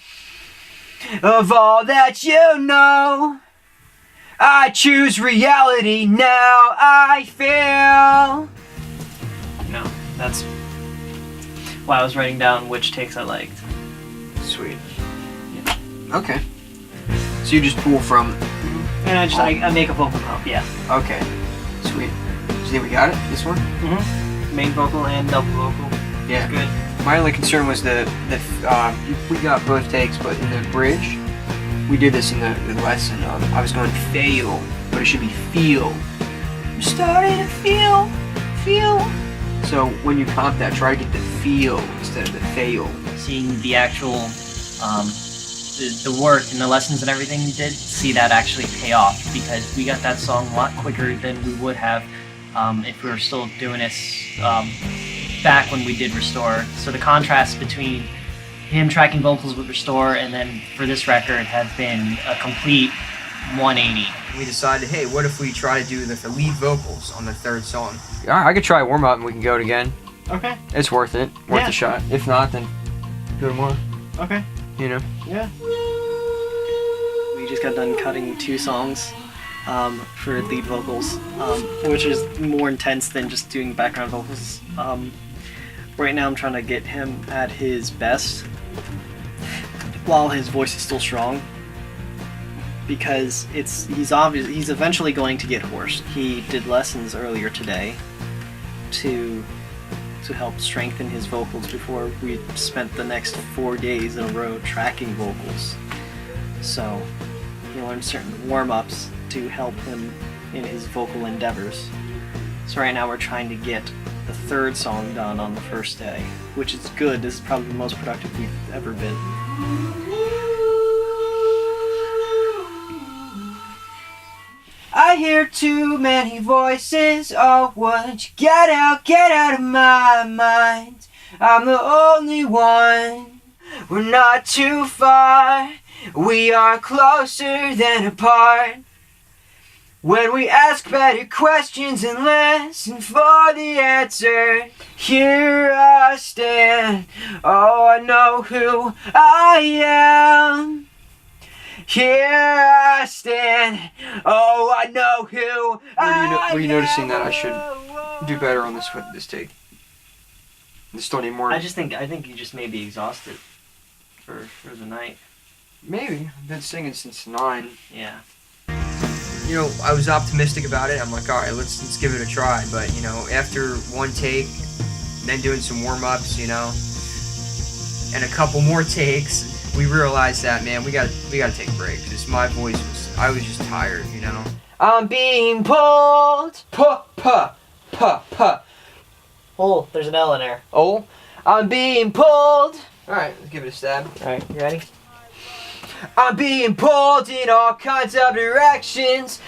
of all that you know. I choose reality now. I feel. No, that's why I was writing down which takes I liked. Sweet. Okay. So you just pull from. And I make a vocal comp, yeah. Okay. Sweet. So you think we got it? This one? Mm-hmm. Main vocal and double vocal. Yeah. Good. My only concern was we got both takes, but in the bridge, we did this in the lesson. I was going fail, but it should be feel. I'm starting to feel. So when you comp that, try to get the feel instead of the fail. Seeing the actual, the work and the lessons and everything we did, see that actually pay off, because we got that song a lot quicker than we would have if we were still doing this back when we did Restore. So the contrast between him tracking vocals with Restore and then for this record have been a complete 180. We decided, hey, what if we try to do the lead vocals on the third song? I could try warm up and we can go it again. Okay. It's worth it. Worth Yeah. a shot. If not, then do it more. Okay. You know? Yeah. We just got done cutting 2 songs for lead vocals, which is more intense than just doing background vocals. Right now I'm trying to get him at his best while his voice is still strong, because he's eventually going to get hoarse. He did lessons earlier today to help strengthen his vocals before we spent the next 4 days in a row tracking vocals. So he learned certain warm-ups to help him in his vocal endeavors. So right now we're trying to get the 3rd song done on the first day, which is good. This is probably the most productive we've ever been. I hear too many voices. Oh, would you get out of my mind? I'm the only one. We're not too far. We are closer than apart. When we ask better questions and listen for the answer, here I stand. Oh, I know who I am. Here I stand. Oh, I know who I am. Were you noticing that I should do better on this take? This still need more. I think you just may be exhausted for the night. Maybe. I've been singing since 9. Yeah. You know, I was optimistic about it. I'm like, all right, let's give it a try. But you know, after 1 take, then doing some warm-ups, you know, and a couple more takes, we realized that, man, we gotta take a break, because my voice I was just tired, you know. I'm being pulled. Oh, there's an L in there. Oh, I'm being pulled. All right, let's give it a stab. Alright, you ready? I'm being pulled in all kinds of directions.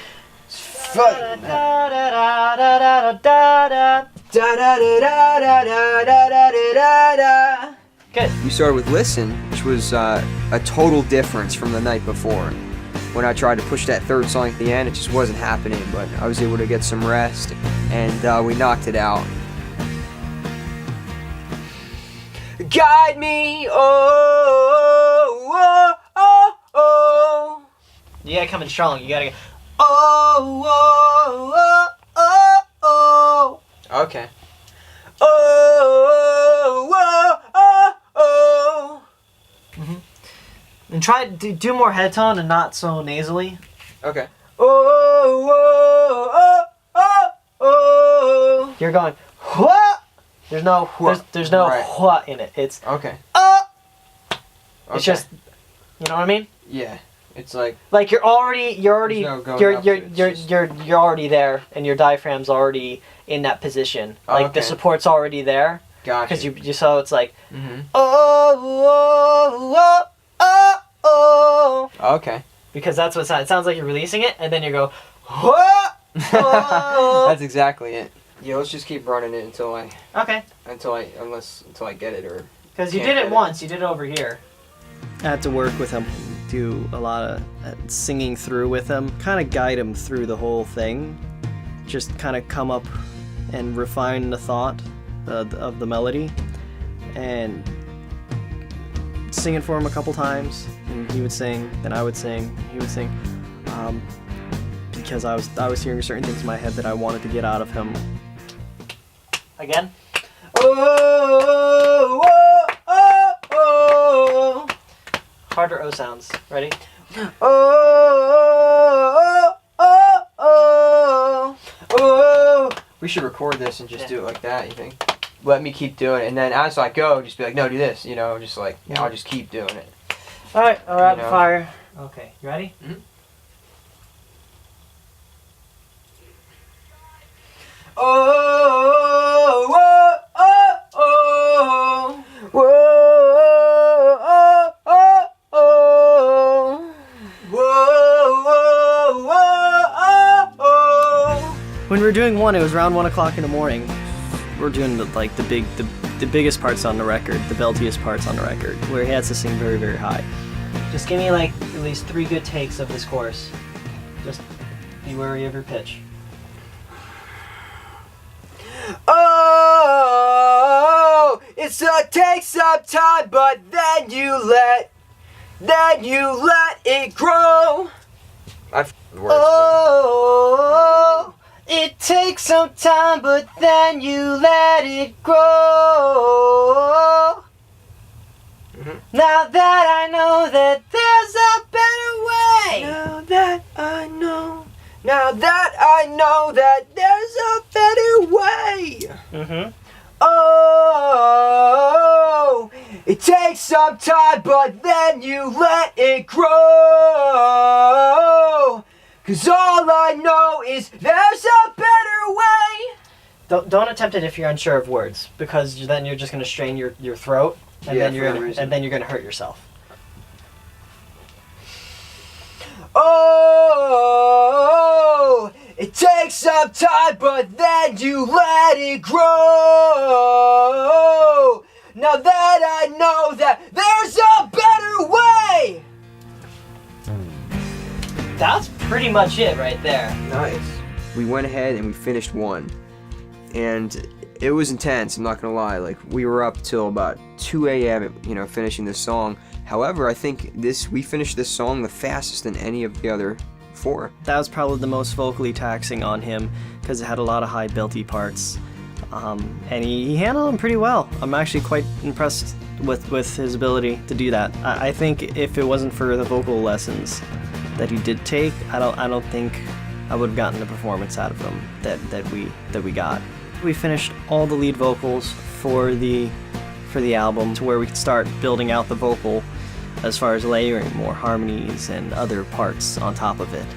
Good. We started with Listen, which was a total difference from the night before. When I tried to push that 3rd song at the end, it just wasn't happening, but I was able to get some rest, and we knocked it out. Guide me, oh, oh, oh, oh. You gotta come in strong. You gotta go. Oh, oh, oh, oh, oh. Okay. Oh, oh, oh, oh. And try to do more head tone and not so nasally. Okay. Oh, oh, oh, oh, oh. You're going. What? There's no. There's no Right. what in it. It's. Okay. It's just. You know what I mean? Yeah. It's like. Like you're already There's no going up to it, it's just- you're already there, and your diaphragm's already in that position. Like the Okay. support's already there, Gotcha. because you so it's like Mm-hmm. oh oh oh oh oh, Okay. because that's what it sounds like. You're releasing it, and then you go what? Oh. That's exactly it. Yeah, let's just keep running it until I Okay, get it, or because you Can't did it get it. once. You did it over here. I had to work with him, do a lot of singing through with him, kind of guide him through the whole thing, just kind of come up and refine the thought of the melody, and sing it for him a couple times, and he would sing, then I would sing, he would sing, because I was hearing certain things in my head that I wanted to get out of him. Again? Oh, oh, oh, oh. Harder O sounds. Ready? Oh, oh, oh, oh. We should record this and just Yeah. do it like that, you think? Let me keep doing it, and then as I go, just be like, no, do this, you know, just like, I'll just keep doing it. Alright, rapid You know. fire. Okay, you ready? Oh, oh, oh, oh. Whoa, oh, oh, oh. Whoa, whoa, whoa, oh. When we were doing one, it was around 1 o'clock in the morning. We're doing the biggest parts on the record, the beltiest parts on the record, where he has to sing very, very high. Just give me like at least 3 good takes of this chorus. Just be wary of your pitch. Oh, it's takes some time, but then you let it grow. Oh, it takes some time, but then you let it grow. Now that I know that there's a better way. Now that I know that there's a better way. Oh, it takes some time, but then you let it grow. 'Cause all I know is there's a better way. Don't attempt it if you're unsure of words, because then you're just gonna strain your throat, and Yeah, then for no reason. then you're gonna hurt yourself. Oh, it takes some time, but then you let it grow. Now that I know that there's a better way. That's pretty much it right there. Nice. We went ahead and we finished one. And it was intense, I'm not gonna lie. Like, we were up till about 2 a.m., you know, finishing this song. However, I think we finished this song the fastest than any of the other 4. That was probably the most vocally taxing on him, because it had a lot of high belty parts. And he handled them pretty well. I'm actually quite impressed with his ability to do that. I think if it wasn't for the vocal lessons that he did take, I don't think I would have gotten the performance out of him that we got. We finished all the lead vocals for the album to where we could start building out the vocal as far as layering more harmonies and other parts on top of it.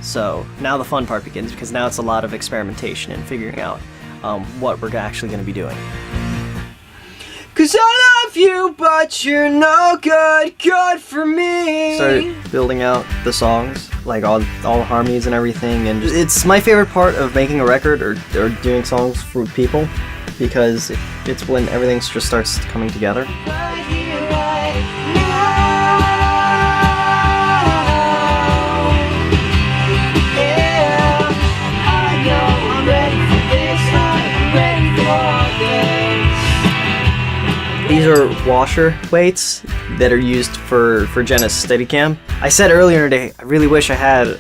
So now the fun part begins, because now it's a lot of experimentation and figuring out what we're actually going to be doing. 'Cause I love you, but you're no good for me. Started building out the songs, like all the harmonies and everything, and it's my favorite part of making a record or doing songs for people, because it's when everything just starts coming together. Right here, right now. Yeah, I know I'm ready for this. I'm ready for this. These are washer weights that are used for Jenna's Steadicam. I said earlier today, I really wish I had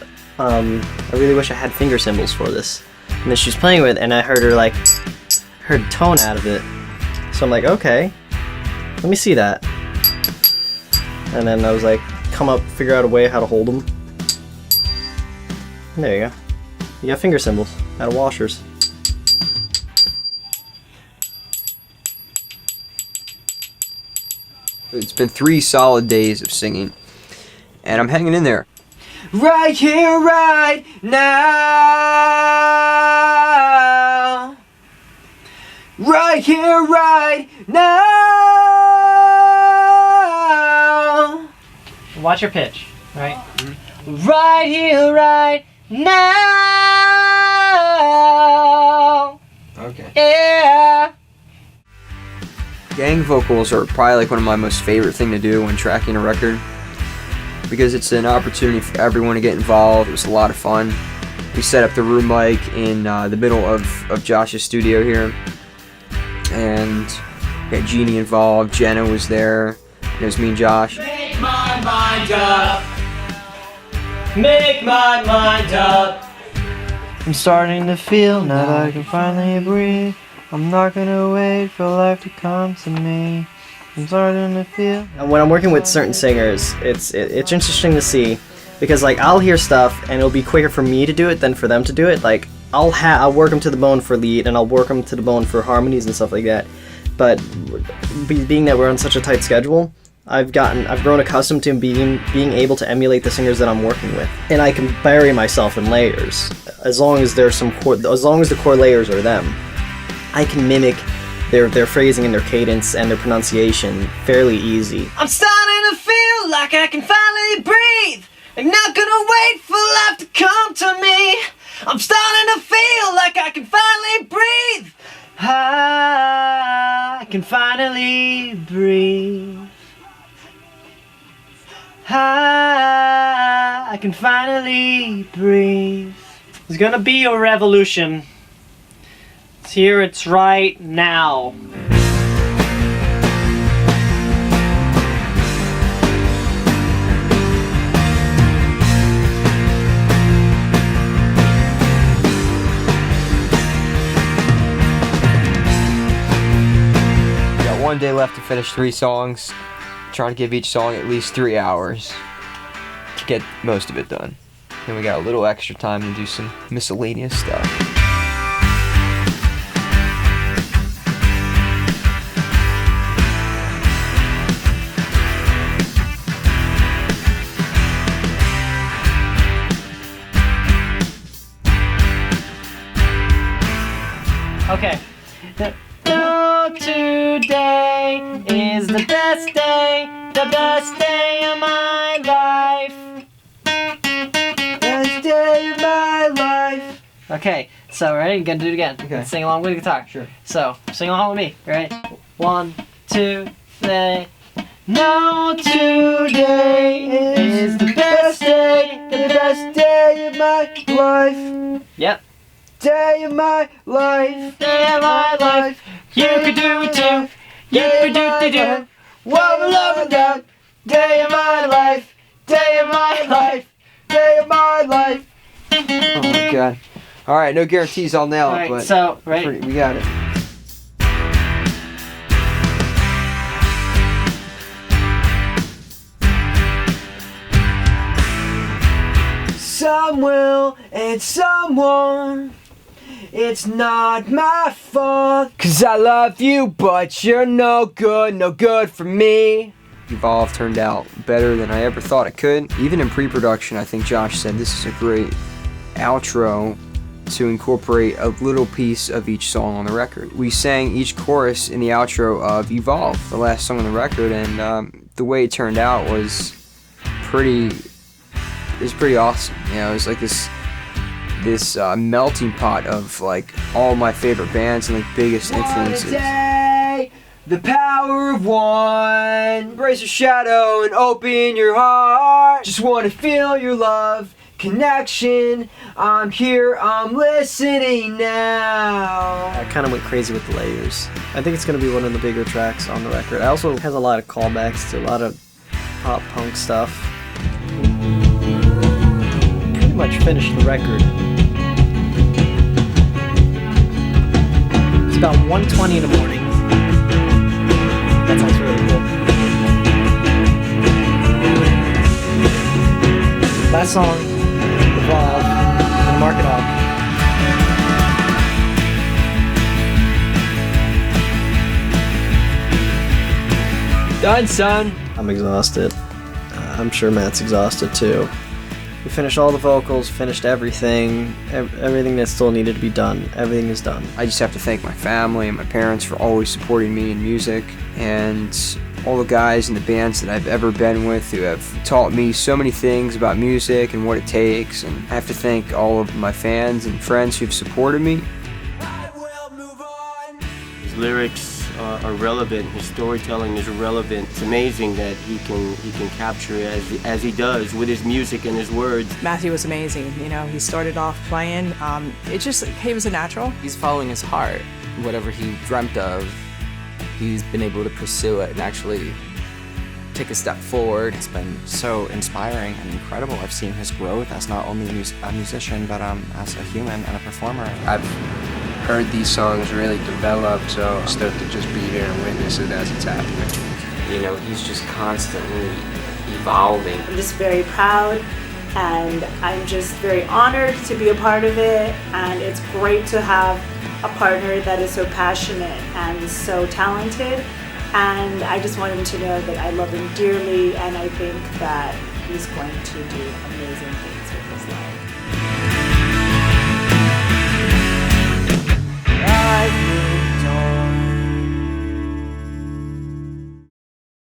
finger cymbals for this. And then she's playing with it, and I heard tone out of it. So I'm like, okay, let me see that. And then I was like, figure out a way how to hold them. And there you go. You got finger cymbals out of washers. It's been 3 solid days of singing, and I'm hanging in there. Right here, right now. Right here, right now. Watch your pitch, right? Right here, right now. Okay. Yeah. Gang vocals are probably like one of my most favorite thing to do when tracking a record, because it's an opportunity for everyone to get involved. It was a lot of fun. We set up the room mic in the middle of Josh's studio here, and we got Jeannie involved. Jenna was there. It was me and Josh. Make my mind up. Make my mind up. I'm starting to feel now that I can finally breathe. I'm not gonna wait for life to come to me. I'm starting to feel. And when I'm working with certain singers, it's interesting to see, because like I'll hear stuff and it'll be quicker for me to do it than for them to do it. Like I'll work them to the bone for lead and I'll work them to the bone for harmonies and stuff like that. But being that we're on such a tight schedule, I've grown accustomed to being able to emulate the singers that I'm working with, and I can bury myself in layers as long as there's as long as the core layers are them. I can mimic their phrasing and their cadence and their pronunciation fairly easy. I'm starting to feel like I can finally breathe. I'm not gonna wait for life to come to me. I'm starting to feel like I can finally breathe. I can finally breathe. I can finally breathe. There's gonna be a revolution. It's here, it's right now. We got 1 day left to finish 3 songs. Trying to give each song at least 3 hours to get most of it done. Then we got a little extra time to do some miscellaneous stuff. Okay. No, today is the best day of my life. Best day of my life. Okay, so ready? Gonna do it again. Okay. Sing along with the guitar. Sure. So, sing along with me. Ready? 1, 2, 3. No, today is the best day day of my life. Yep. Day of my life. Day of my life. You could do it too. You could do. What a love that. Day of my life. Day of my life. Day of my life. Oh my god. Alright, no guarantees I'll nail it, Alright, but so, ready? we got it. Some will and some won't. It's not my fault. 'Cause I love you, but you're no good for me. Evolve turned out better than I ever thought it could. Even in pre-production, I think Josh said this is a great outro to incorporate a little piece of each song on the record. We sang each chorus in the outro of Evolve, the last song on the record, and the way it turned out was pretty awesome. You know, it was like this melting pot of like all my favorite bands and like biggest influences. The power of one. Embrace your shadow and open your heart. Just wanna feel your love, connection. I'm here, I'm listening now. I kind of went crazy with the layers. I think it's going to be one of the bigger tracks on the record. It also has a lot of callbacks to a lot of pop punk stuff. Pretty much finished the record. It's about 1:20 in the morning. That sounds really cool. Last song, Evolve, and mark it off. Done, son. I'm exhausted. I'm sure Matt's exhausted too. We finished all the vocals, finished everything, everything that still needed to be done. Everything is done. I just have to thank my family and my parents for always supporting me in music, and all the guys in the bands that I've ever been with who have taught me so many things about music and what it takes. And I have to thank all of my fans and friends who've supported me. His lyrics are relevant. His storytelling is relevant. It's amazing that he can capture it as he does with his music and his words. Matthew was amazing. You know, he started off playing. He was a natural. He's following his heart. Whatever he dreamt of, he's been able to pursue it and actually take a step forward. It's been so inspiring and incredible. I've seen his growth as not only a musician, but as a human and a performer. I've heard these songs really develop, so I'm stoked to just be here and witness it as it's happening. You know, he's just constantly evolving. I'm just very proud, and I'm just very honored to be a part of it, and it's great to have a partner that is so passionate and so talented. And I just want him to know that I love him dearly, and I think that he's going to do amazing things with his life. I've